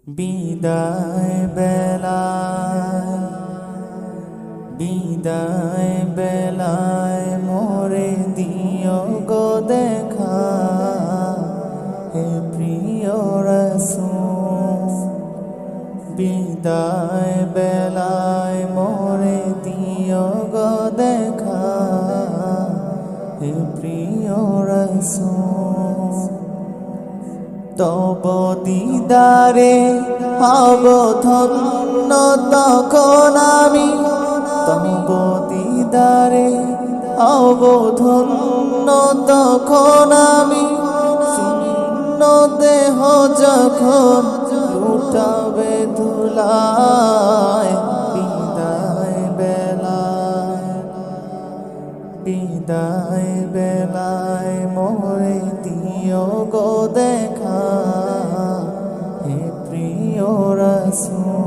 বিদায় বেলায় বিদায় বেলায় মোরে দিও গো দেখা, হে প্রিয় রাসূল। বিদায় বেলায় মোরে দিও গো দেখা, হে প্রিয় রাসূল। তব দিদারে হব ধন্য তখন আমি, তব দিদারে হব ধন্য তখন আমি। শূন্য দেহ যখন লুটাবে ধুলায়, বিদায় বেলায় বিদায় বেলায় মোরে দিও গো দেখা, হে প্রিয় রাসূল।